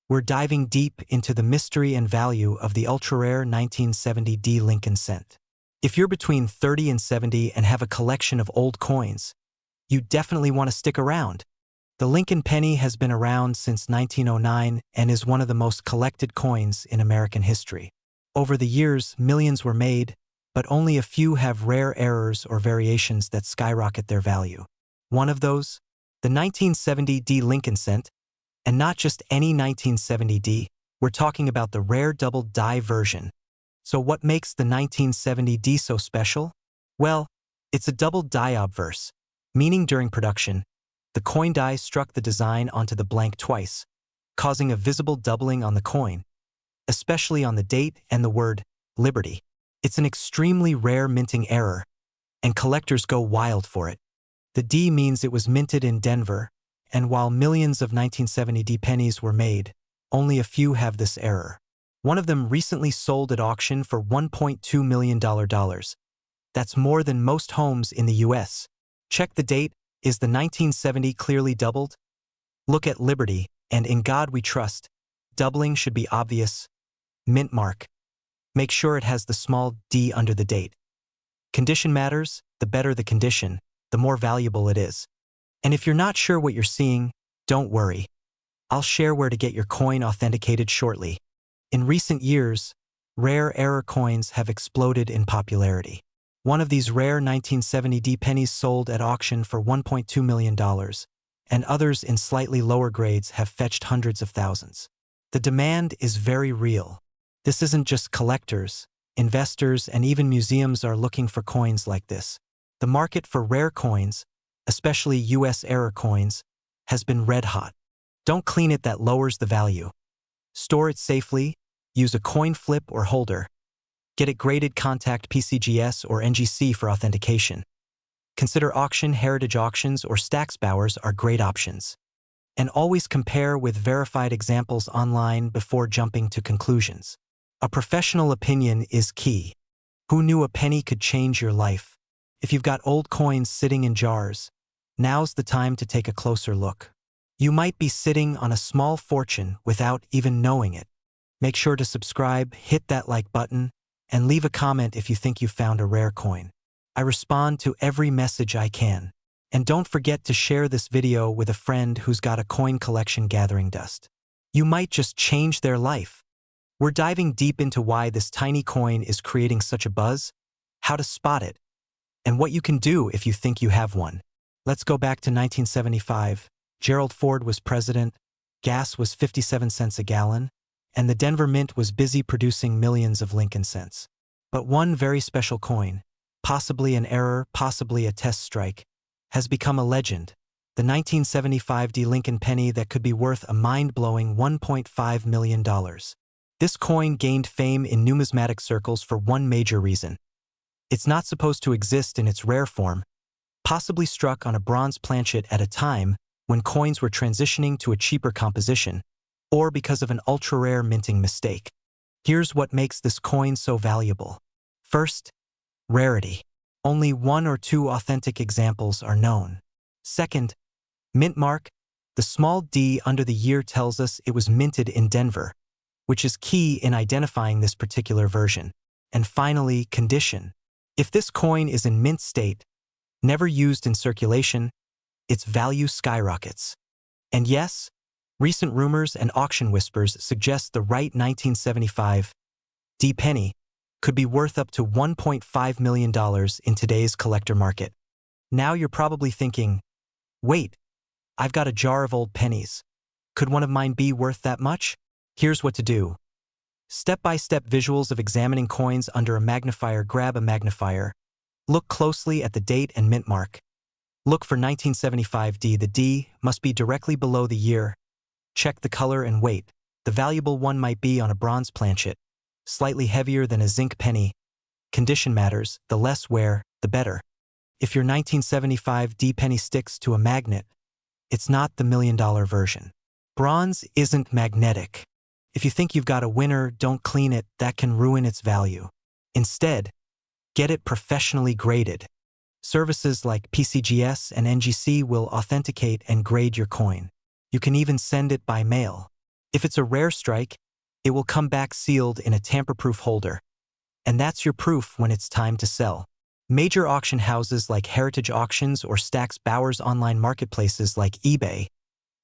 we're diving deep into the mystery and value of the ultra-rare 1970D Lincoln cent. If you're between 30 and 70 and have a collection of old coins, you definitely want to stick around. The Lincoln penny has been around since 1909 and is one of the most collected coins in American history. Over the years, millions were made, but only a few have rare errors or variations that skyrocket their value. One of those? The 1970D Lincoln cent, and not just any 1970D, we're talking about the rare double die version. So what makes the 1970D so special? Well, it's a double die obverse, meaning during production, the coin die struck the design onto the blank twice, causing a visible doubling on the coin, especially on the date and the word Liberty. It's an extremely rare minting error, and collectors go wild for it. The D means it was minted in Denver, and while millions of 1970D pennies were made, only a few have this error. One of them recently sold at auction for $1.2 million. That's more than most homes in the US. Check the date. Is the 1970 clearly doubled? Look at Liberty, and in God we trust. Doubling should be obvious. Mint mark. Make sure it has the small d under the date. Condition matters. The better the condition, the more valuable it is. And if you're not sure what you're seeing, don't worry. I'll share where to get your coin authenticated shortly. In recent years, rare error coins have exploded in popularity. One of these rare 1970D pennies sold at auction for $1.2 million, and others in slightly lower grades have fetched hundreds of thousands. The demand is very real. This isn't just collectors, investors, and even museums are looking for coins like this. The market for rare coins, especially US error coins, has been red hot. Don't clean it, that lowers the value. Store it safely, use a coin flip or holder. Get it graded, contact PCGS or NGC for authentication. Consider auction, heritage auctions, or Stax Bowers are great options. And always compare with verified examples online before jumping to conclusions. A professional opinion is key. Who knew a penny could change your life? If you've got old coins sitting in jars, now's the time to take a closer look. You might be sitting on a small fortune without even knowing it. Make sure to subscribe, hit that like button, and leave a comment if you think you found a rare coin. I respond to every message I can. And don't forget to share this video with a friend who's got a coin collection gathering dust. You might just change their life. We're diving deep into why this tiny coin is creating such a buzz, how to spot it, and what you can do if you think you have one. Let's go back to 1975. Gerald Ford was president, gas was 57 cents a gallon, and the Denver Mint was busy producing millions of Lincoln cents. But one very special coin, possibly an error, possibly a test strike, has become a legend. The 1975D Lincoln penny that could be worth a mind-blowing $1.5 million. This coin gained fame in numismatic circles for one major reason. It's not supposed to exist in its rare form, possibly struck on a bronze planchet at a time when coins were transitioning to a cheaper composition, or because of an ultra-rare minting mistake. Here's what makes this coin so valuable. First, rarity. Only one or two authentic examples are known. Second, mint mark. The small d under the year tells us it was minted in Denver, which is key in identifying this particular version. And finally, condition. If this coin is in mint state, never used in circulation, its value skyrockets. And yes, recent rumors and auction whispers suggest the right 1975 D penny could be worth up to $1.5 million in today's collector market. Now you're probably thinking, wait, I've got a jar of old pennies. Could one of mine be worth that much? Here's what to do. Step-by-step visuals of examining coins under a magnifier. Grab a magnifier. Look closely at the date and mint mark. Look for 1975D. The D must be directly below the year. Check the color and weight. The valuable one might be on a bronze planchet, slightly heavier than a zinc penny. Condition matters. The less wear, the better. If your 1975D penny sticks to a magnet, it's not the $1 million version. Bronze isn't magnetic. If you think you've got a winner, don't clean it. That can ruin its value. Instead, get it professionally graded. Services like PCGS and NGC will authenticate and grade your coin. You can even send it by mail. If it's a rare strike, it will come back sealed in a tamper-proof holder. And that's your proof when it's time to sell. Major auction houses like Heritage Auctions or Stack's Bowers online marketplaces like eBay,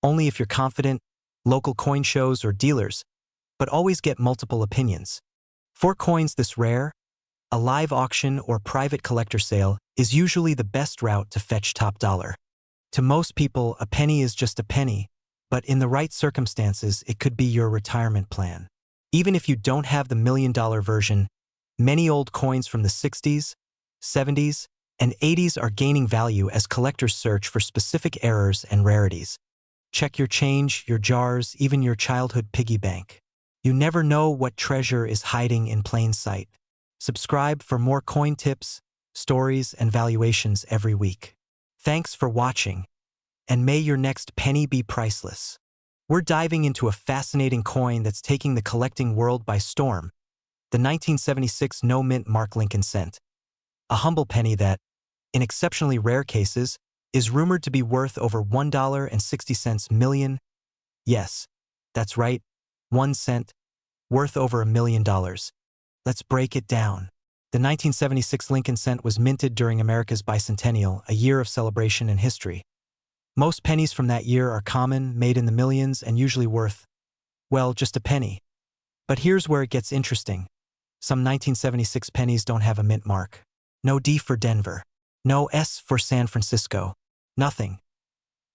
only if you're confident, local coin shows or dealers, but always get multiple opinions. For coins this rare, a live auction or private collector sale is usually the best route to fetch top dollar. To most people, a penny is just a penny, but in the right circumstances, it could be your retirement plan. Even if you don't have the $1 million version, many old coins from the 60s, 70s, and 80s are gaining value as collectors search for specific errors and rarities. Check your change, your jars, even your childhood piggy bank. You never know what treasure is hiding in plain sight. Subscribe for more coin tips, stories, and valuations every week. Thanks for watching, and may your next penny be priceless. We're diving into a fascinating coin that's taking the collecting world by storm, the 1976 no-mint Mark Lincoln cent. A humble penny that, in exceptionally rare cases, is rumored to be worth over $1.60 million. Yes, that's right, 1 cent, worth over $1 million. Let's break it down. The 1976 Lincoln cent was minted during America's bicentennial, a year of celebration and history. Most pennies from that year are common, made in the millions, and usually worth, well, just a penny. But here's where it gets interesting. Some 1976 pennies don't have a mint mark. No D for Denver. No S for San Francisco. Nothing.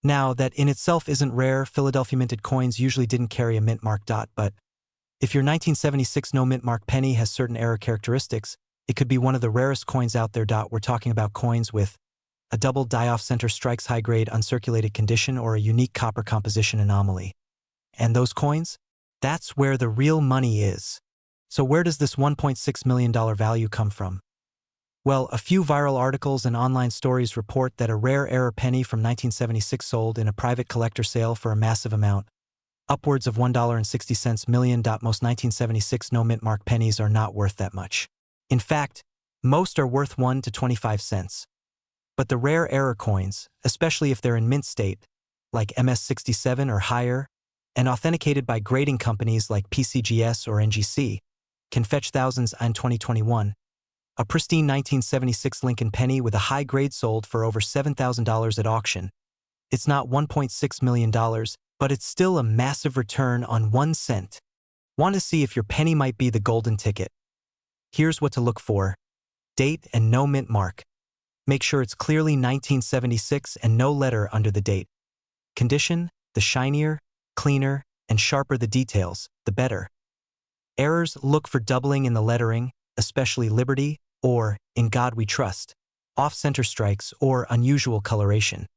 Now, that in itself isn't rare. Philadelphia minted coins usually didn't carry a mint mark. But if your 1976 no mint mark penny has certain error characteristics, it could be one of the rarest coins out there. We're talking about coins with a double die-off center strikes high-grade uncirculated condition or a unique copper composition anomaly. And those coins? That's where the real money is. So where does this $1.6 million value come from? Well, a few viral articles and online stories report that a rare error penny from 1976 sold in a private collector sale for a massive amount, upwards of $1.60 million. Most 1976 no-mint mark pennies are not worth that much. In fact, most are worth 1 to 25 cents. But the rare error coins, especially if they're in mint state, like MS-67 or higher, and authenticated by grading companies like PCGS or NGC, can fetch thousands. In 2021. A pristine 1976 Lincoln penny with a high grade sold for over $7,000 at auction. It's not $1.6 million, but it's still a massive return on 1 cent. Want to see if your penny might be the golden ticket? Here's what to look for. Date and no mint mark. Make sure it's clearly 1976 and no letter under the date. Condition: the shinier, cleaner, and sharper the details, the better. Errors: look for doubling in the lettering, especially Liberty, or In God We Trust, off-center strikes, or unusual coloration.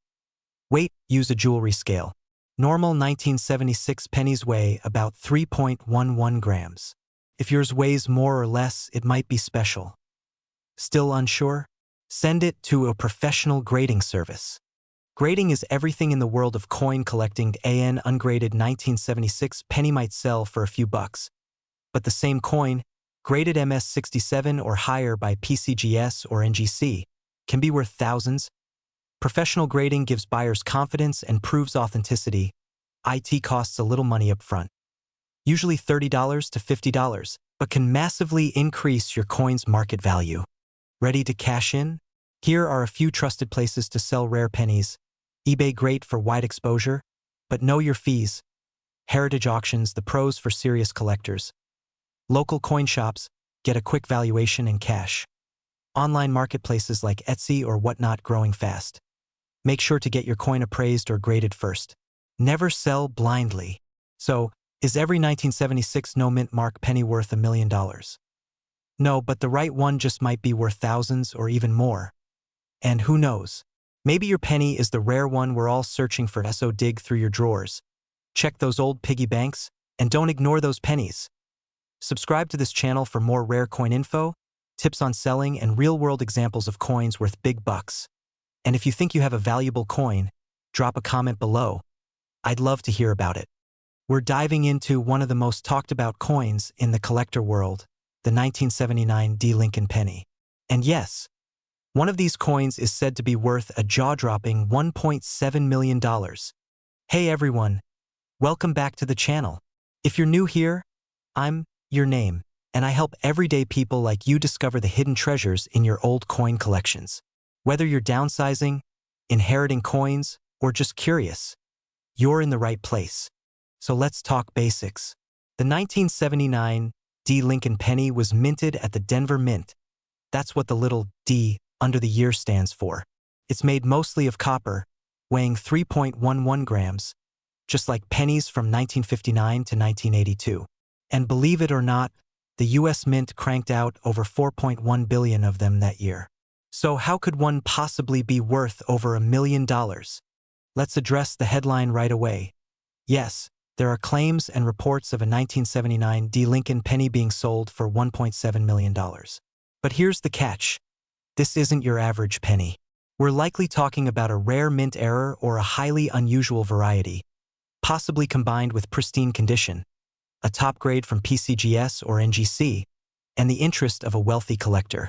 Weight: use a jewelry scale. Normal 1976 pennies weigh about 3.11 grams. If yours weighs more or less, it might be special. Still unsure? Send it to a professional grading service. Grading is everything in the world of coin collecting. An ungraded 1976 penny might sell for a few bucks, but the same coin, graded MS-67 or higher by PCGS or NGC, can be worth thousands. Professional grading gives buyers confidence and proves authenticity. It costs a little money up front, usually $30 to $50, but can massively increase your coin's market value. Ready to cash in? Here are a few trusted places to sell rare pennies. eBay, great for wide exposure, but know your fees. Heritage Auctions, the pros for serious collectors. Local coin shops, get a quick valuation and cash. Online marketplaces like Etsy or whatnot growing fast. Make sure to get your coin appraised or graded first. Never sell blindly. So, is every 1976 no-mint mark penny worth $1 million? No, but the right one just might be worth thousands or even more. And who knows? Maybe your penny is the rare one we're all searching for. So dig through your drawers. Check those old piggy banks, and don't ignore those pennies. Subscribe to this channel for more rare coin info, tips on selling, and real-world examples of coins worth big bucks. And if you think you have a valuable coin, drop a comment below. I'd love to hear about it. We're diving into one of the most talked about coins in the collector world, the 1979 D Lincoln penny. And yes, one of these coins is said to be worth a jaw-dropping $1.7 million. Hey everyone, welcome back to the channel. If you're new here, I'm your name, and I help everyday people like you discover the hidden treasures in your old coin collections. Whether you're downsizing, inheriting coins, or just curious, you're in the right place. So let's talk basics. The 1979 D. Lincoln penny was minted at the Denver Mint. That's what the little D under the year stands for. It's made mostly of copper, weighing 3.11 grams, just like pennies from 1959 to 1982. And believe it or not, the US Mint cranked out over 4.1 billion of them that year. So how could one possibly be worth over $1 million? Let's address the headline right away. Yes, there are claims and reports of a 1979 D. Lincoln penny being sold for $1.7 million. But here's the catch. This isn't your average penny. We're likely talking about a rare mint error or a highly unusual variety, possibly combined with pristine condition, a top grade from PCGS or NGC, and the interest of a wealthy collector.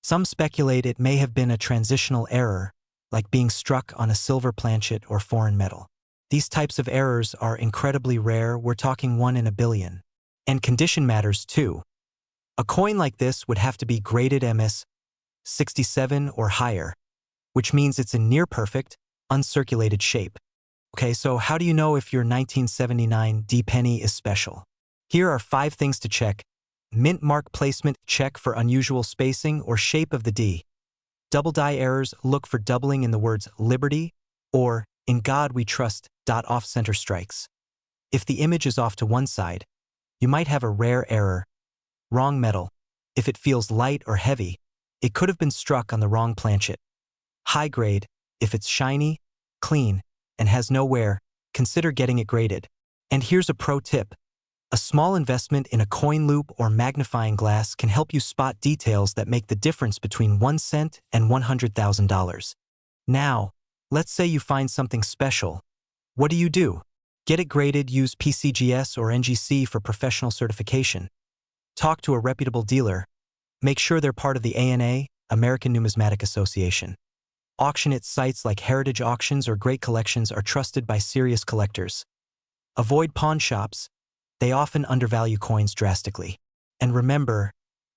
Some speculate it may have been a transitional error, like being struck on a silver planchet or foreign metal. These types of errors are incredibly rare, we're talking 1 in a billion. And condition matters too. A coin like this would have to be graded MS 67 or higher, which means it's in near-perfect, uncirculated shape. Okay, so how do you know if your 1979 D penny is special? Here are 5 things to check. Mint mark placement, check for unusual spacing or shape of the D. Double die errors, look for doubling in the words Liberty or In God We Trust, off-center strikes. If the image is off to one side, you might have a rare error. Wrong metal. If it feels light or heavy, it could have been struck on the wrong planchet. High grade. If it's shiny, clean, and has no wear, consider getting it graded. And here's a pro tip. A small investment in a coin loop or magnifying glass can help you spot details that make the difference between 1 cent and $100,000. Now, let's say you find something special. What do? Get it graded, use PCGS or NGC for professional certification. Talk to a reputable dealer. Make sure they're part of the ANA, American Numismatic Association. Auction at sites like Heritage Auctions or Great Collections are trusted by serious collectors. Avoid pawn shops. They often undervalue coins drastically. And remember,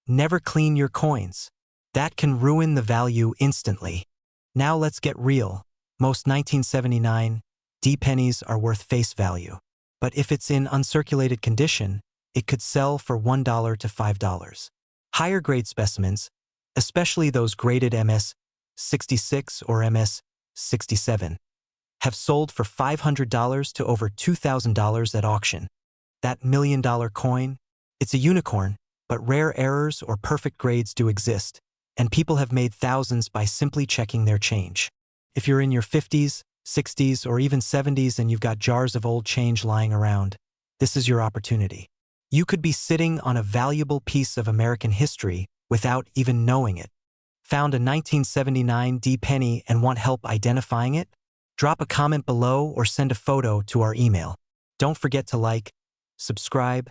never clean your coins. That can ruin the value instantly. Now let's get real. Most 1979 D pennies are worth face value. But if it's in uncirculated condition, it could sell for $1 to $5. Higher grade specimens, especially those graded MS 66 or MS 67, have sold for $500 to over $2,000 at auction. That $1 million coin, it's a unicorn, but rare errors or perfect grades do exist, and people have made thousands by simply checking their change. If you're in your 50s, 60s, or even 70s and you've got jars of old change lying around, this is your opportunity. You could be sitting on a valuable piece of American history without even knowing it. Found a 1979 D penny and want help identifying it? Drop a comment below or send a photo to our email. Don't forget to like, subscribe,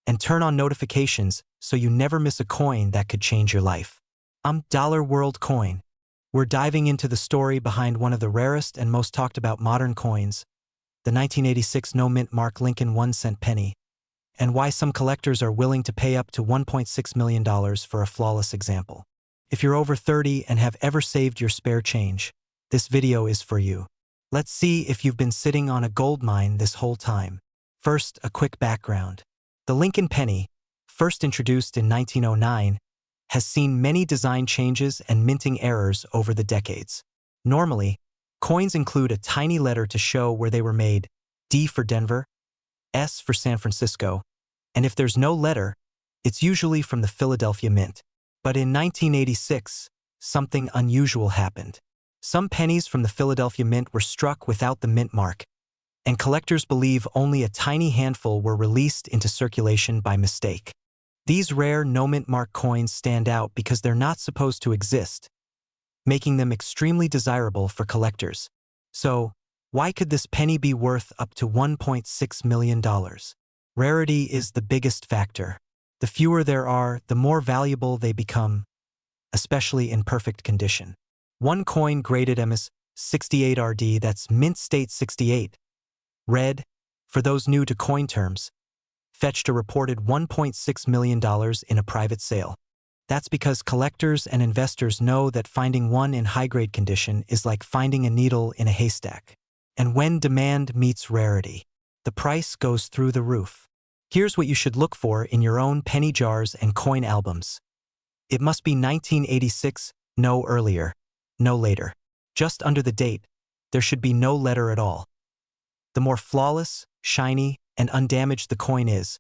and turn on notifications so you never miss a coin that could change your life. I'm Dollar World Coin. We're diving into the story behind one of the rarest and most talked about modern coins, the 1986 no-mint mark Lincoln 1-cent penny, and why some collectors are willing to pay up to $1.6 million for a flawless example. If you're over 30 and have ever saved your spare change, this video is for you. Let's see if you've been sitting on a gold mine this whole time. First, a quick background. The Lincoln penny, first introduced in 1909, has seen many design changes and minting errors over the decades. Normally, coins include a tiny letter to show where they were made, D for Denver, S for San Francisco, and if there's no letter, it's usually from the Philadelphia Mint. But in 1986, something unusual happened. Some pennies from the Philadelphia Mint were struck without the mint mark, and collectors believe only a tiny handful were released into circulation by mistake. These rare no-mint mark coins stand out because they're not supposed to exist, making them extremely desirable for collectors. So, why could this penny be worth up to $1.6 million? Rarity is the biggest factor. The fewer there are, the more valuable they become, especially in perfect condition. One coin graded MS 68RD, that's mint state 68. Red, for those new to coin terms, fetched a reported $1.6 million in a private sale. That's because collectors and investors know that finding one in high-grade condition is like finding a needle in a haystack. And when demand meets rarity, the price goes through the roof. Here's what you should look for in your own penny jars and coin albums. It must be 1986, no earlier, no later. Just under the date, there should be no letter at all. The more flawless, shiny, and undamaged the coin is,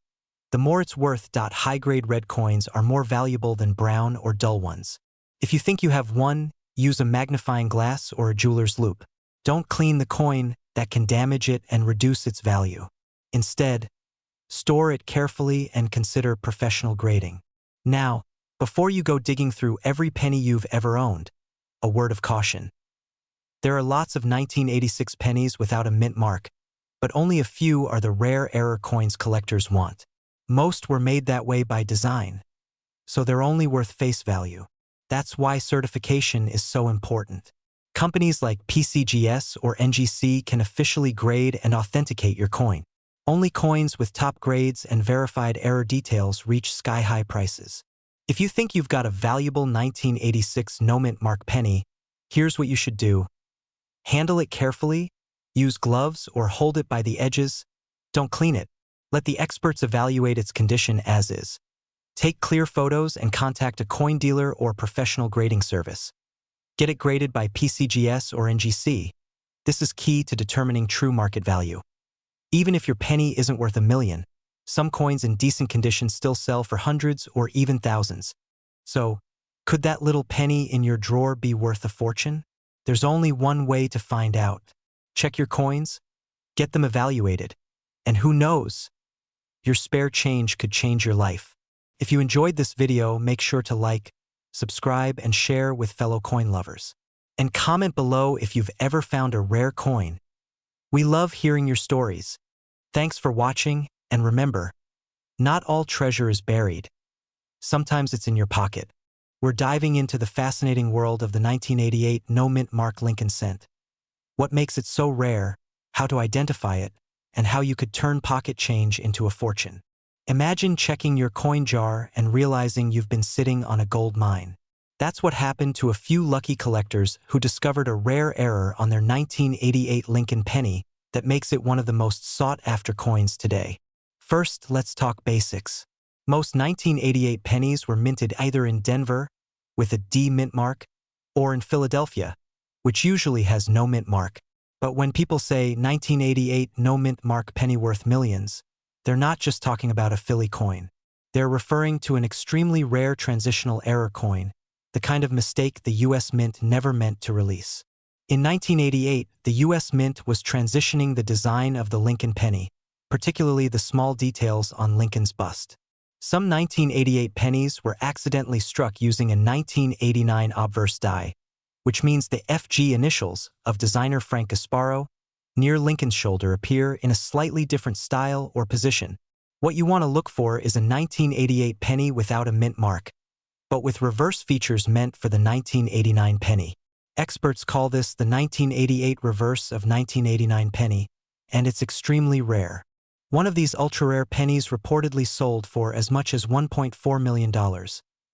the more it's worth. High-grade red coins are more valuable than brown or dull ones. If you think you have one, use a magnifying glass or a jeweler's loupe. Don't clean the coin, that can damage it and reduce its value. Instead, store it carefully and consider professional grading. Now, before you go digging through every penny you've ever owned, a word of caution. There are lots of 1986 pennies without a mint mark, but only a few are the rare error coins collectors want. Most were made that way by design, so they're only worth face value. That's why certification is so important. Companies like PCGS or NGC can officially grade and authenticate your coin. Only coins with top grades and verified error details reach sky-high prices. If you think you've got a valuable 1986 no-mint mark penny, here's what you should do. Handle it carefully, use gloves or hold it by the edges. Don't clean it. Let the experts evaluate its condition as is. Take clear photos and contact a coin dealer or professional grading service. Get it graded by PCGS or NGC. This is key to determining true market value. Even if your penny isn't worth $1 million, some coins in decent condition still sell for hundreds or even thousands. So, could that little penny in your drawer be worth a fortune? There's only one way to find out. Check your coins, get them evaluated, and who knows? Your spare change could change your life. If you enjoyed this video, make sure to like, subscribe, and share with fellow coin lovers. And comment below if you've ever found a rare coin. We love hearing your stories. Thanks for watching, and remember, not all treasure is buried. Sometimes it's in your pocket. We're diving into the fascinating world of the 1988 no-mint mark Lincoln cent. What makes it so rare, how to identify it, and how you could turn pocket change into a fortune. Imagine checking your coin jar and realizing you've been sitting on a gold mine. That's what happened to a few lucky collectors who discovered a rare error on their 1988 Lincoln penny that makes it one of the most sought-after coins today. First, let's talk basics. Most 1988 pennies were minted either in Denver, with a D mint mark, or in Philadelphia, which usually has no mint mark. But when people say 1988 no mint mark penny worth millions, they're not just talking about a Philly coin. They're referring to an extremely rare transitional error coin, the kind of mistake the U.S. Mint never meant to release. In 1988, the U.S. Mint was transitioning the design of the Lincoln penny, particularly the small details on Lincoln's bust. Some 1988 pennies were accidentally struck using a 1989 obverse die, which means the FG initials of designer Frank Gasparo near Lincoln's shoulder appear in a slightly different style or position. What you want to look for is a 1988 penny without a mint mark, but with reverse features meant for the 1989 penny. Experts call this the 1988 reverse of 1989 penny, and it's extremely rare. One of these ultra-rare pennies reportedly sold for as much as $1.4 million,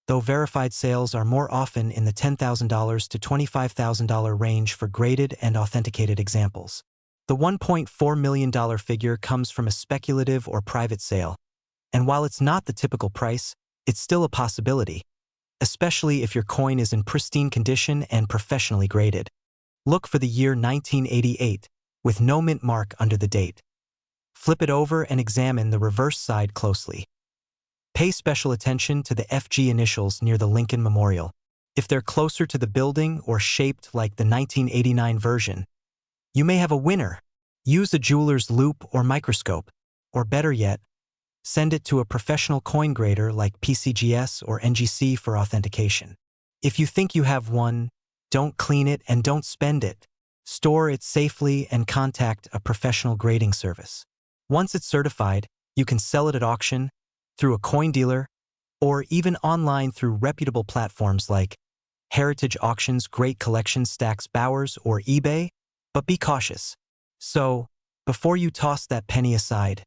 though verified sales are more often in the $10,000 to $25,000 range for graded and authenticated examples. The $1.4 million figure comes from a speculative or private sale, and while it's not the typical price, it's still a possibility, especially if your coin is in pristine condition and professionally graded. Look for the year 1988, with no mint mark under the date. Flip it over and examine the reverse side closely. Pay special attention to the FG initials near the Lincoln Memorial. If they're closer to the building or shaped like the 1989 version, you may have a winner. Use a jeweler's loupe or microscope, or better yet, send it to a professional coin grader like PCGS or NGC for authentication. If you think you have one, don't clean it and don't spend it. Store it safely and contact a professional grading service. Once it's certified, you can sell it at auction, through a coin dealer, or even online through reputable platforms like Heritage Auctions, Great Collection, Stacks, Bowers, or eBay. But be cautious. So, before you toss that penny aside,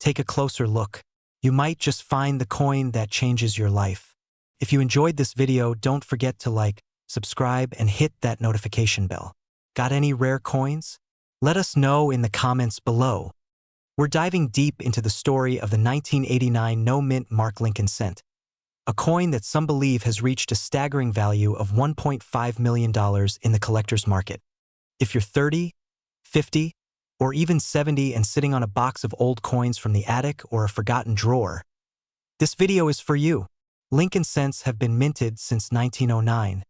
Take a closer look. You might just find the coin that changes your life. If you enjoyed this video, don't forget to like, subscribe, and hit that notification bell. Got any rare coins? Let us know in the comments below. We're diving deep into the story of the 1989 no-mint mark Lincoln cent, a coin that some believe has reached a staggering value of $1.5 million in the collector's market. If you're 30, 50, or even 70 and sitting on a box of old coins from the attic or a forgotten drawer, this video is for you. Lincoln cents have been minted since 1909,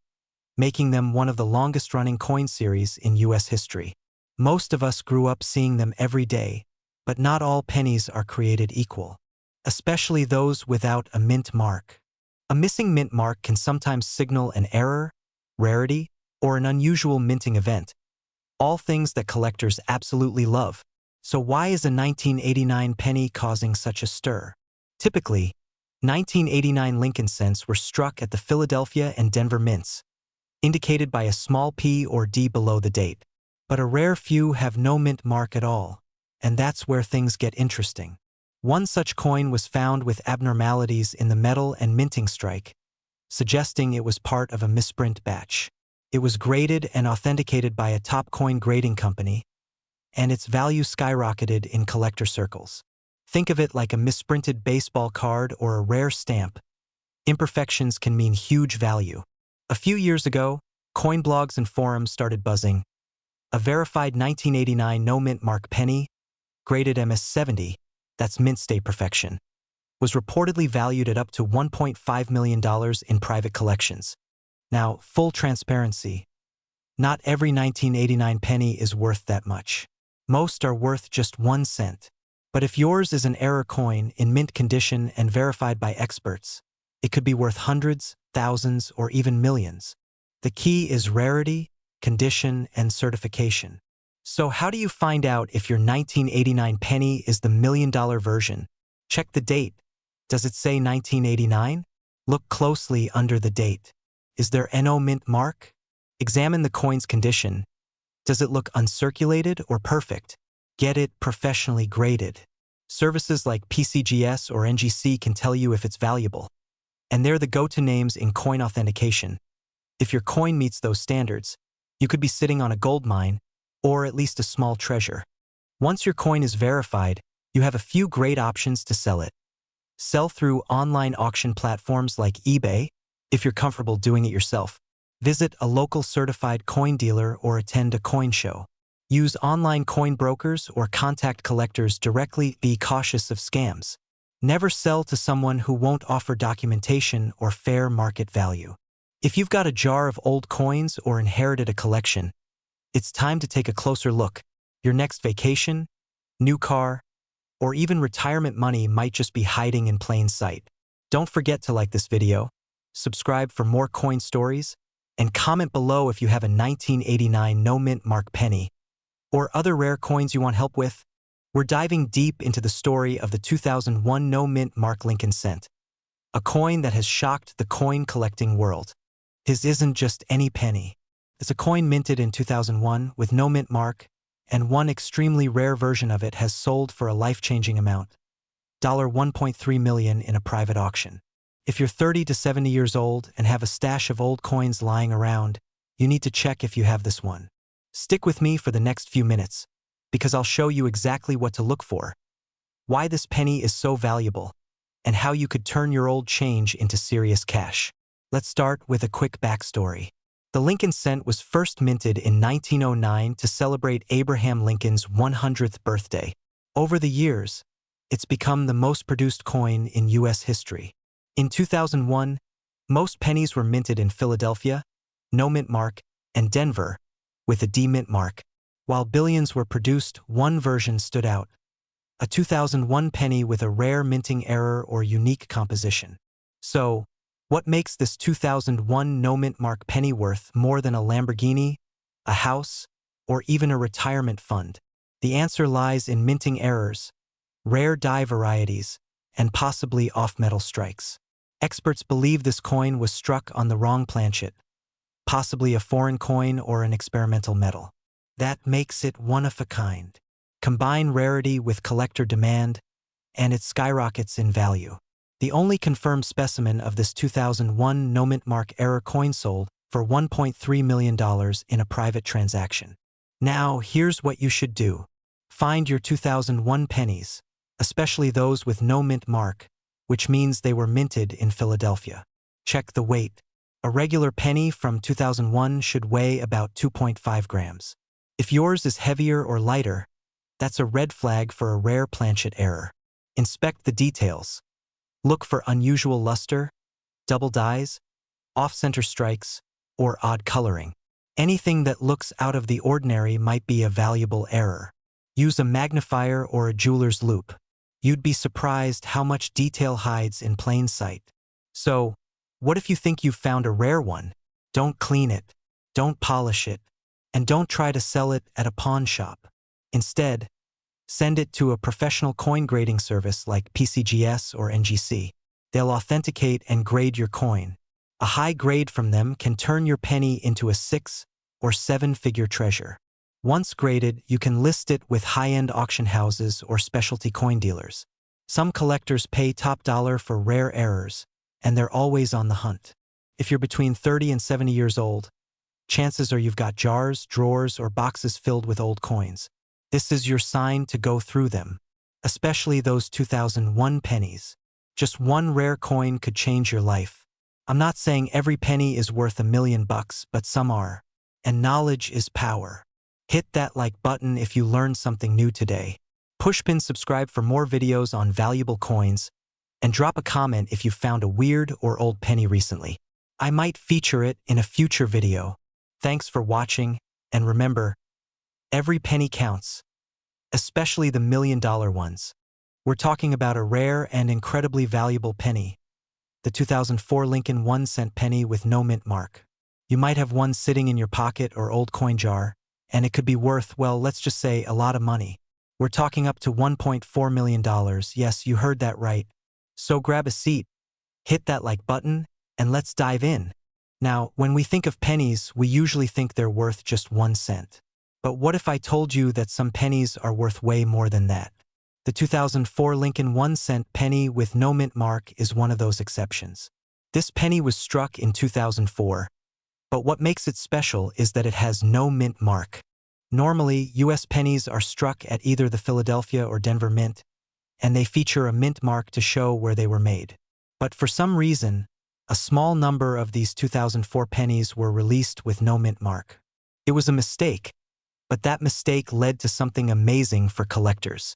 making them one of the longest-running coin series in U.S. history. Most of us grew up seeing them every day, but not all pennies are created equal, especially those without a mint mark. A missing mint mark can sometimes signal an error, rarity, or an unusual minting event, all things that collectors absolutely love. So why is a 1989 penny causing such a stir? Typically, 1989 Lincoln cents were struck at the Philadelphia and Denver mints, indicated by a small P or D below the date. But a rare few have no mint mark at all, and that's where things get interesting. One such coin was found with abnormalities in the metal and minting strike, suggesting it was part of a misprint batch. It was graded and authenticated by a top coin grading company, and its value skyrocketed in collector circles. Think of it like a misprinted baseball card or a rare stamp. Imperfections can mean huge value. A few years ago, coin blogs and forums started buzzing. A verified 1989 no-mint mark penny, graded MS-70, that's mint state perfection, was reportedly valued at up to $1.5 million in private collections. Now, full transparency, not every 1989 penny is worth that much. Most are worth just 1 cent. But if yours is an error coin in mint condition and verified by experts, it could be worth hundreds, thousands, or even millions. The key is rarity, condition, and certification. So how do you find out if your 1989 penny is the million-dollar version? Check the date. Does it say 1989? Look closely under the date. Is there no mint mark? Examine the coin's condition. Does it look uncirculated or perfect? Get it professionally graded. Services like PCGS or NGC can tell you if it's valuable. And they're the go-to names in coin authentication. If your coin meets those standards, you could be sitting on a gold mine, or at least a small treasure. Once your coin is verified, you have a few great options to sell it. Sell through online auction platforms like eBay, if you're comfortable doing it yourself. Visit a local certified coin dealer or attend a coin show. Use online coin brokers or contact collectors directly. Be cautious of scams. Never sell to someone who won't offer documentation or fair market value. If you've got a jar of old coins or inherited a collection, it's time to take a closer look. Your next vacation, new car, or even retirement money might just be hiding in plain sight. Don't forget to like this video, subscribe for more coin stories, and comment below if you have a 1989 no-mint mark penny or other rare coins you want help with. We're diving deep into the story of the 2001 no-mint mark Lincoln cent, a coin that has shocked the coin collecting world. This isn't just any penny. It's a coin minted in 2001 with no mint mark, and one extremely rare version of it has sold for a life-changing amount, $1.3 million in a private auction. If you're 30 to 70 years old and have a stash of old coins lying around, you need to check if you have this one. Stick with me for the next few minutes, because I'll show you exactly what to look for, why this penny is so valuable, and how you could turn your old change into serious cash. Let's start with a quick backstory. The Lincoln cent was first minted in 1909 to celebrate Abraham Lincoln's 100th birthday. Over the years, it's become the most produced coin in U.S. history. In 2001, most pennies were minted in Philadelphia, no mint mark, and Denver, with a D mint mark. While billions were produced, one version stood out: a 2001 penny with a rare minting error or unique composition. So, what makes this 2001 no-mint mark penny worth more than a Lamborghini, a house, or even a retirement fund? The answer lies in minting errors, rare die varieties, and possibly off-metal strikes. Experts believe this coin was struck on the wrong planchet, possibly a foreign coin or an experimental metal. That makes it one of a kind. Combine rarity with collector demand, and it skyrockets in value. The only confirmed specimen of this 2001 no mint mark error coin sold for $1.3 million in a private transaction. Now, here's what you should do. Find your 2001 pennies, especially those with no mint mark, which means they were minted in Philadelphia. Check the weight. A regular penny from 2001 should weigh about 2.5 grams. If yours is heavier or lighter, that's a red flag for a rare planchet error. Inspect the details. Look for unusual luster, double dyes, off-center strikes, or odd coloring. Anything that looks out of the ordinary might be a valuable error. Use a magnifier or a jeweler's loupe. You'd be surprised how much detail hides in plain sight. So, what if you think you've found a rare one? Don't clean it, don't polish it, and don't try to sell it at a pawn shop. Instead, send it to a professional coin grading service like PCGS or NGC. They'll authenticate and grade your coin. A high grade from them can turn your penny into a 6 or 7-figure treasure. Once graded, you can list it with high-end auction houses or specialty coin dealers. Some collectors pay top dollar for rare errors, and they're always on the hunt. If you're between 30 and 70 years old, chances are you've got jars, drawers, or boxes filled with old coins. This is your sign to go through them, especially those 2001 pennies. Just one rare coin could change your life. I'm not saying every penny is worth $1 million, but some are. And knowledge is power. Hit that like button if you learned something new today. Pushpin subscribe for more videos on valuable coins, and drop a comment if you found a weird or old penny recently. I might feature it in a future video. Thanks for watching, and remember, every penny counts, especially the $1 million ones. We're talking about a rare and incredibly valuable penny, the 2004 Lincoln 1-cent penny with no mint mark. You might have one sitting in your pocket or old coin jar, and it could be worth, well, let's just say a lot of money. We're talking up to $1.4 million. Yes, you heard that right. So grab a seat, hit that like button, and let's dive in. Now, when we think of pennies, we usually think they're worth just 1 cent. But what if I told you that some pennies are worth way more than that? The 2004 Lincoln 1-cent penny with no mint mark is one of those exceptions. This penny was struck in 2004, but what makes it special is that it has no mint mark. Normally, U.S. pennies are struck at either the Philadelphia or Denver Mint, and they feature a mint mark to show where they were made. But for some reason, a small number of these 2004 pennies were released with no mint mark. It was a mistake, but that mistake led to something amazing for collectors.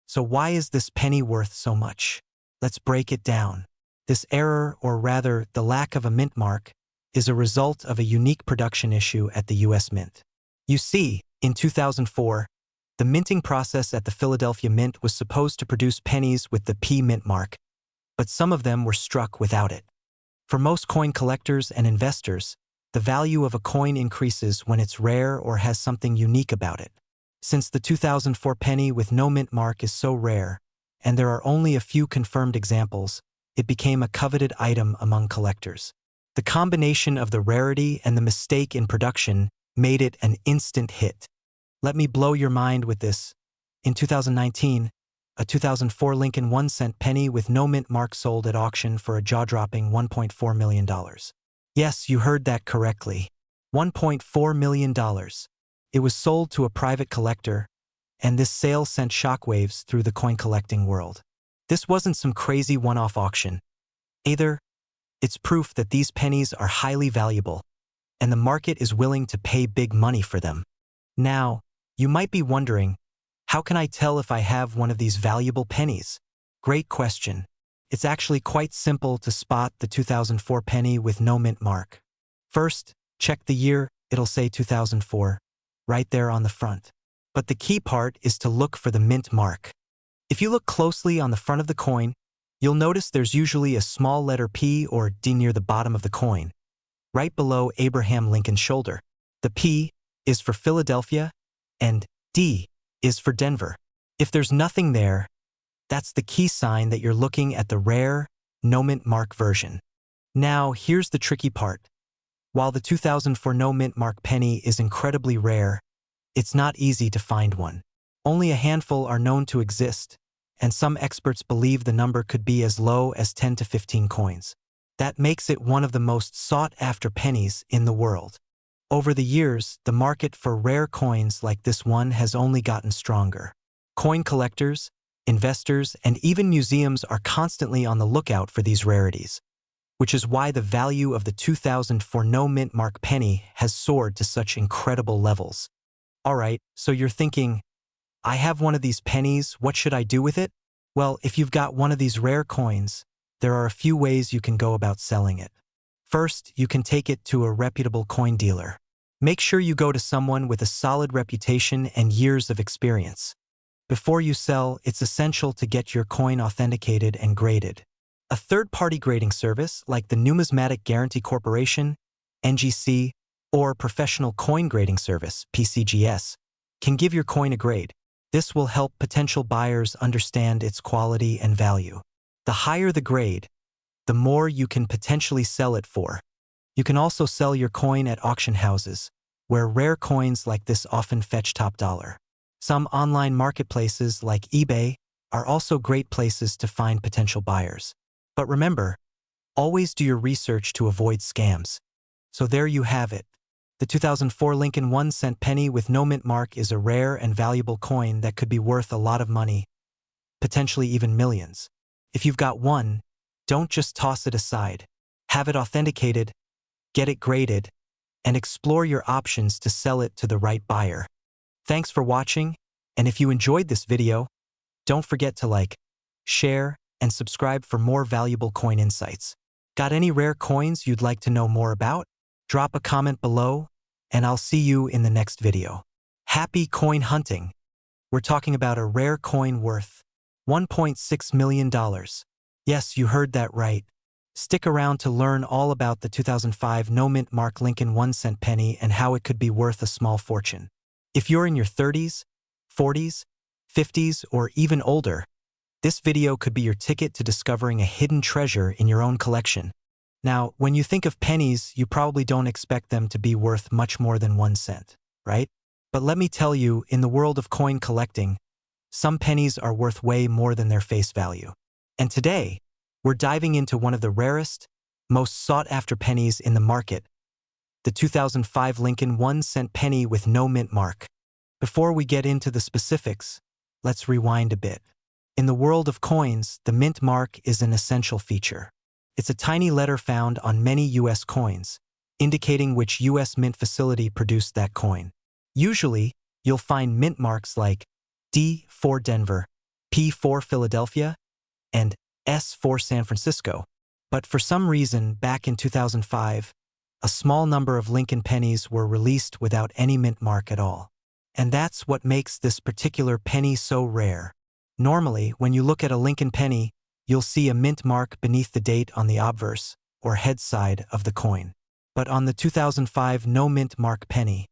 So why is this penny worth so much? Let's break it down. This error, or rather the lack of a mint mark, is a result of a unique production issue at the U.S. Mint. You see, in 2004, the minting process at the Philadelphia Mint was supposed to produce pennies with the P mint mark, but some of them were struck without it. For most coin collectors and investors, the value of a coin increases when it's rare or has something unique about it. Since the 2004 penny with no mint mark is so rare, and there are only a few confirmed examples, it became a coveted item among collectors. The combination of the rarity and the mistake in production made it an instant hit. Let me blow your mind with this. In 2019, a 2004 Lincoln 1-cent penny with no mint mark sold at auction for a jaw-dropping $1.4 million. Yes, you heard that correctly. $1.4 million. It was sold to a private collector, and this sale sent shockwaves through the coin collecting world. This wasn't some crazy one-off auction. Either, it's proof that these pennies are highly valuable, and the market is willing to pay big money for them. Now, you might be wondering, how can I tell if I have one of these valuable pennies? Great question. It's actually quite simple to spot the 2004 penny with no mint mark. First, check the year, it'll say 2004, right there on the front. But the key part is to look for the mint mark. If you look closely on the front of the coin, you'll notice there's usually a small letter P or D near the bottom of the coin, right below Abraham Lincoln's shoulder. The P is for Philadelphia, and D is for Denver. If there's nothing there, that's the key sign that you're looking at the rare, no mint mark version. Now, here's the tricky part. While the 2004 no mint mark penny is incredibly rare, it's not easy to find one. Only a handful are known to exist, and some experts believe the number could be as low as 10 to 15 coins. That makes it one of the most sought-after pennies in the world. Over the years, the market for rare coins like this one has only gotten stronger. Coin collectors, investors, and even museums are constantly on the lookout for these rarities, which is why the value of the 2004 no-mint mark penny has soared to such incredible levels. Alright, so you're thinking, I have one of these pennies, what should I do with it? Well, if you've got one of these rare coins, there are a few ways you can go about selling it. First, you can take it to a reputable coin dealer. Make sure you go to someone with a solid reputation and years of experience. Before you sell, it's essential to get your coin authenticated and graded. A third-party grading service like the Numismatic Guarantee Corporation, NGC, or Professional Coin Grading Service, PCGS, can give your coin a grade. This will help potential buyers understand its quality and value. The higher the grade, the more you can potentially sell it for. You can also sell your coin at auction houses, where rare coins like this often fetch top dollar. Some online marketplaces like eBay are also great places to find potential buyers. But remember, always do your research to avoid scams. So there you have it. The 2004 Lincoln 1-cent penny with no mint mark is a rare and valuable coin that could be worth a lot of money, potentially even millions. If you've got one, don't just toss it aside. Have it authenticated, get it graded, and explore your options to sell it to the right buyer. Thanks for watching, and if you enjoyed this video, don't forget to like, share, and subscribe for more valuable coin insights. Got any rare coins you'd like to know more about? Drop a comment below, and I'll see you in the next video. Happy coin hunting! We're talking about a rare coin worth $1.6 million. Yes, you heard that right. Stick around to learn all about the 2005 no-mint mark Lincoln 1-cent penny and how it could be worth a small fortune. If you're in your 30s, 40s, 50s, or even older, this video could be your ticket to discovering a hidden treasure in your own collection. Now, when you think of pennies, you probably don't expect them to be worth much more than 1 cent, right? But let me tell you, in the world of coin collecting, some pennies are worth way more than their face value. And today, we're diving into one of the rarest, most sought-after pennies in the market, the 2005 Lincoln 1-cent penny with no mint mark. Before we get into the specifics, let's rewind a bit. In the world of coins, the mint mark is an essential feature. It's a tiny letter found on many U.S. coins, indicating which U.S. mint facility produced that coin. Usually, you'll find mint marks like D for Denver, P for Philadelphia, and S for San Francisco. But for some reason, back in 2005, a small number of Lincoln pennies were released without any mint mark at all. And that's what makes this particular penny so rare. Normally, when you look at a Lincoln penny, you'll see a mint mark beneath the date on the obverse, or head side of the coin. But on the 2005 no mint mark penny,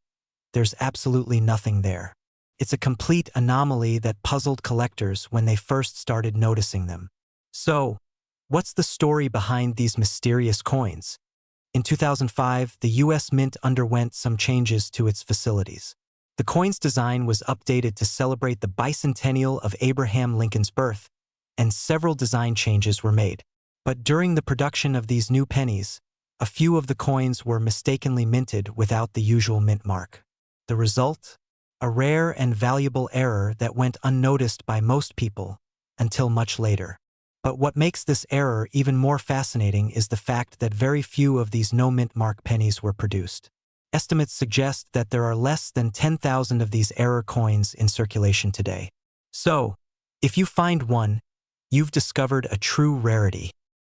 there's absolutely nothing there. It's a complete anomaly that puzzled collectors when they first started noticing them. So, what's the story behind these mysterious coins? In 2005, the U.S. Mint underwent some changes to its facilities. The coin's design was updated to celebrate the bicentennial of Abraham Lincoln's birth, and several design changes were made. But during the production of these new pennies, a few of the coins were mistakenly minted without the usual mint mark. The result? A rare and valuable error that went unnoticed by most people until much later. But what makes this error even more fascinating is the fact that very few of these no mint mark pennies were produced. Estimates suggest that there are less than 10,000 of these error coins in circulation today. So, if you find one, you've discovered a true rarity.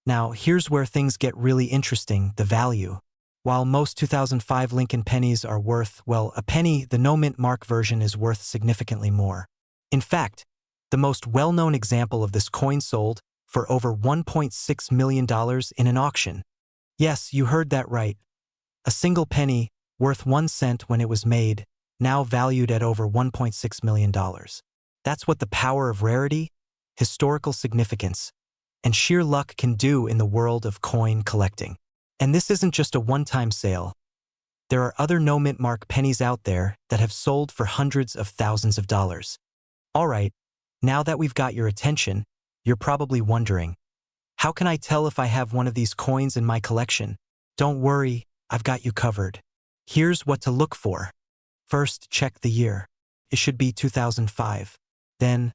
Now, here's where things get really interesting, the value. While most 2005 Lincoln pennies are worth, well, a penny, the no mint mark version is worth significantly more. In fact, the most well-known example of this coin sold for over $1.6 million in an auction. Yes, you heard that right. A single penny, worth 1 cent when it was made, now valued at over $1.6 million. That's what the power of rarity, historical significance, and sheer luck can do in the world of coin collecting. And this isn't just a one-time sale. There are other no-mint mark pennies out there that have sold for hundreds of thousands of dollars. All right, Now that we've got your attention, you're probably wondering, how can I tell if I have one of these coins in my collection? Don't worry, I've got you covered. Here's what to look for. First, check the year. It should be 2005. Then,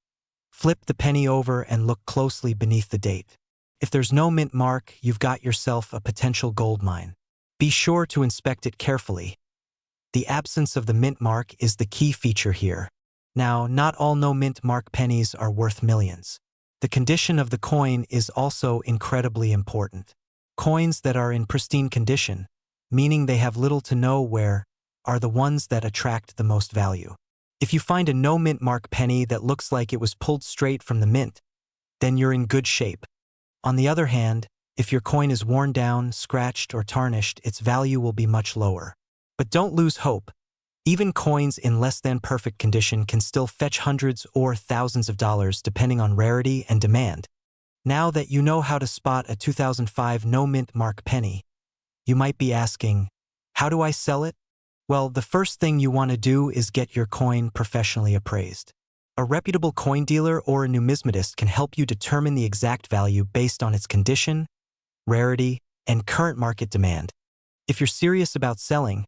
flip the penny over and look closely beneath the date. If there's no mint mark, you've got yourself a potential gold mine. Be sure to inspect it carefully. The absence of the mint mark is the key feature here. Now, not all no-mint mark pennies are worth millions. The condition of the coin is also incredibly important. Coins that are in pristine condition, meaning they have little to no wear, are the ones that attract the most value. If you find a no-mint mark penny that looks like it was pulled straight from the mint, then you're in good shape. On the other hand, if your coin is worn down, scratched, or tarnished, its value will be much lower. But don't lose hope. Even coins in less than perfect condition can still fetch hundreds or thousands of dollars depending on rarity and demand. Now that you know how to spot a 2005 no-mint mark penny, you might be asking, how do I sell it? Well, the first thing you want to do is get your coin professionally appraised. A reputable coin dealer or a numismatist can help you determine the exact value based on its condition, rarity, and current market demand. If you're serious about selling,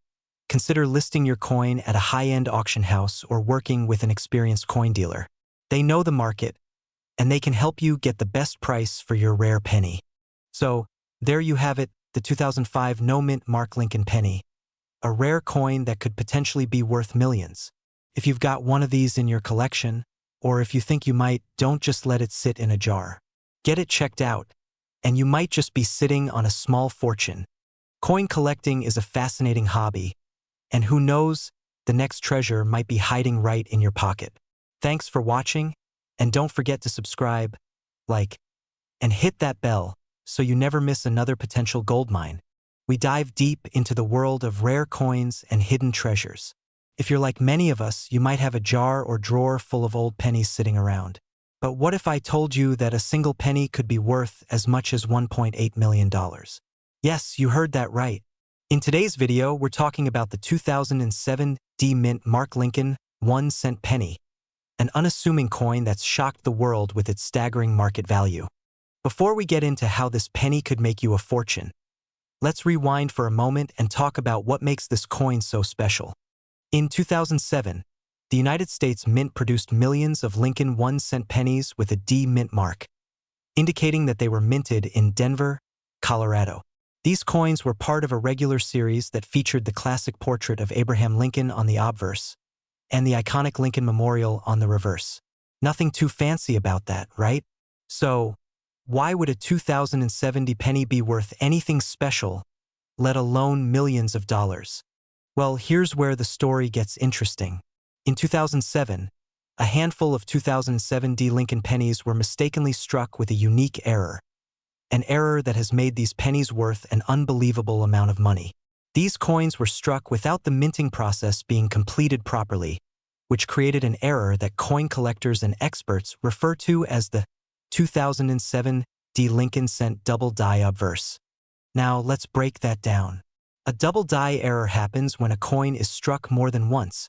consider listing your coin at a high-end auction house or working with an experienced coin dealer. They know the market, and they can help you get the best price for your rare penny. So, there you have it, the 2005 no-mint mark Lincoln penny, a rare coin that could potentially be worth millions. If you've got one of these in your collection, or if you think you might, don't just let it sit in a jar. Get it checked out, and you might just be sitting on a small fortune. Coin collecting is a fascinating hobby, and who knows, the next treasure might be hiding right in your pocket. Thanks for watching, and don't forget to subscribe, like, and hit that bell so you never miss another potential gold mine. We dive deep into the world of rare coins and hidden treasures. If you're like many of us, you might have a jar or drawer full of old pennies sitting around. But what if I told you that a single penny could be worth as much as $1.8 million? Yes, you heard that right. In today's video, we're talking about the 2007 D-Mint Mark Lincoln 1-cent penny, an unassuming coin that's shocked the world with its staggering market value. Before we get into how this penny could make you a fortune, let's rewind for a moment and talk about what makes this coin so special. In 2007, the United States Mint produced millions of Lincoln 1-cent pennies with a D mint mark, indicating that they were minted in Denver, Colorado. These coins were part of a regular series that featured the classic portrait of Abraham Lincoln on the obverse and the iconic Lincoln Memorial on the reverse. Nothing too fancy about that, right? So, why would a 2007 penny be worth anything special, let alone millions of dollars? Well, here's where the story gets interesting. In 2007, a handful of 2007 D Lincoln pennies were mistakenly struck with a unique error, an error that has made these pennies worth an unbelievable amount of money. These coins were struck without the minting process being completed properly, which created an error that coin collectors and experts refer to as the 2007 D Lincoln cent double die obverse. Now, let's break that down. A double die error happens when a coin is struck more than once,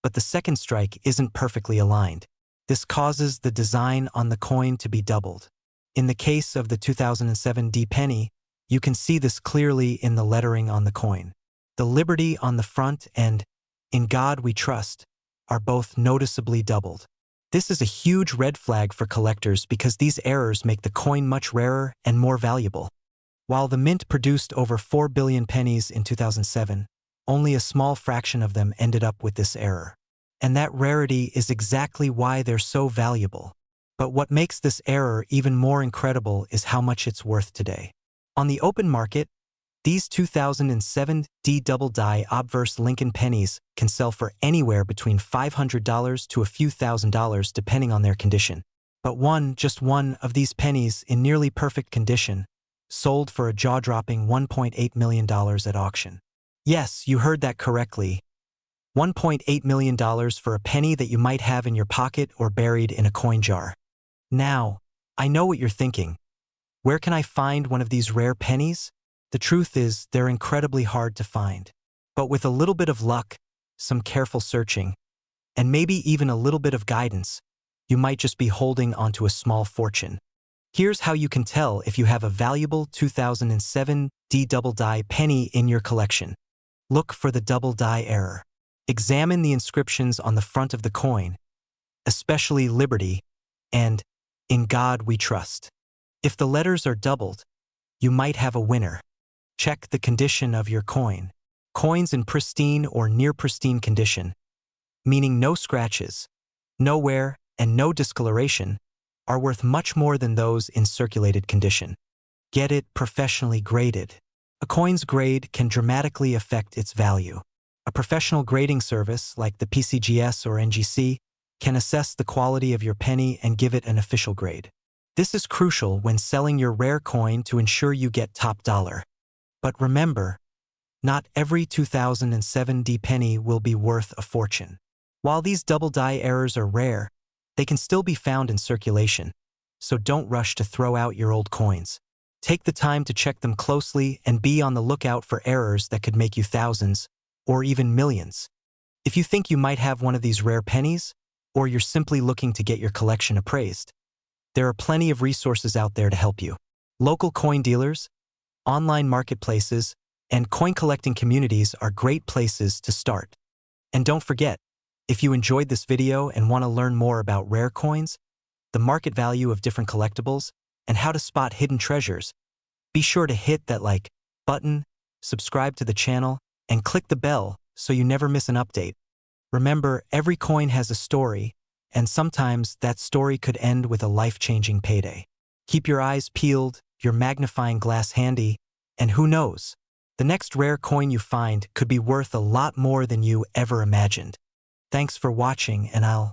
but the second strike isn't perfectly aligned. This causes the design on the coin to be doubled. In the case of the 2007 D penny, you can see this clearly in the lettering on the coin. The Liberty on the front and In God We Trust are both noticeably doubled. This is a huge red flag for collectors because these errors make the coin much rarer and more valuable. While the mint produced over 4 billion pennies in 2007, only a small fraction of them ended up with this error. And that rarity is exactly why they're so valuable. But what makes this error even more incredible is how much it's worth today. On the open market, these 2007 D double die obverse Lincoln pennies can sell for anywhere between $500 to a few $1,000s depending on their condition. But just one of these pennies in nearly perfect condition sold for a jaw-dropping $1.8 million at auction. Yes, you heard that correctly. $1.8 million for a penny that you might have in your pocket or buried in a coin jar. Now, I know what you're thinking. Where can I find one of these rare pennies? The truth is, they're incredibly hard to find. But with a little bit of luck, some careful searching, and maybe even a little bit of guidance, you might just be holding onto a small fortune. Here's how you can tell if you have a valuable 2007 D double die penny in your collection. Look for the double die error. Examine the inscriptions on the front of the coin, especially Liberty and In God We Trust. If the letters are doubled, you might have a winner. Check the condition of your coin. Coins in pristine or near pristine condition, meaning no scratches, no wear, and no discoloration, are worth much more than those in circulated condition. Get it professionally graded. A coin's grade can dramatically affect its value. A professional grading service like the PCGS or NGC can assess the quality of your penny and give it an official grade. This is crucial when selling your rare coin to ensure you get top dollar. But remember, not every 2007 D penny will be worth a fortune. While these double die errors are rare, they can still be found in circulation, so don't rush to throw out your old coins. Take the time to check them closely and be on the lookout for errors that could make you thousands or even millions. If you think you might have one of these rare pennies, or you're simply looking to get your collection appraised, there are plenty of resources out there to help you. Local coin dealers, online marketplaces, and coin collecting communities are great places to start. And don't forget, if you enjoyed this video and want to learn more about rare coins, the market value of different collectibles, and how to spot hidden treasures, be sure to hit that like button, subscribe to the channel, and click the bell so you never miss an update. Remember, every coin has a story, and sometimes that story could end with a life-changing payday. Keep your eyes peeled, your magnifying glass handy, and who knows, the next rare coin you find could be worth a lot more than you ever imagined. Thanks for watching, and I'll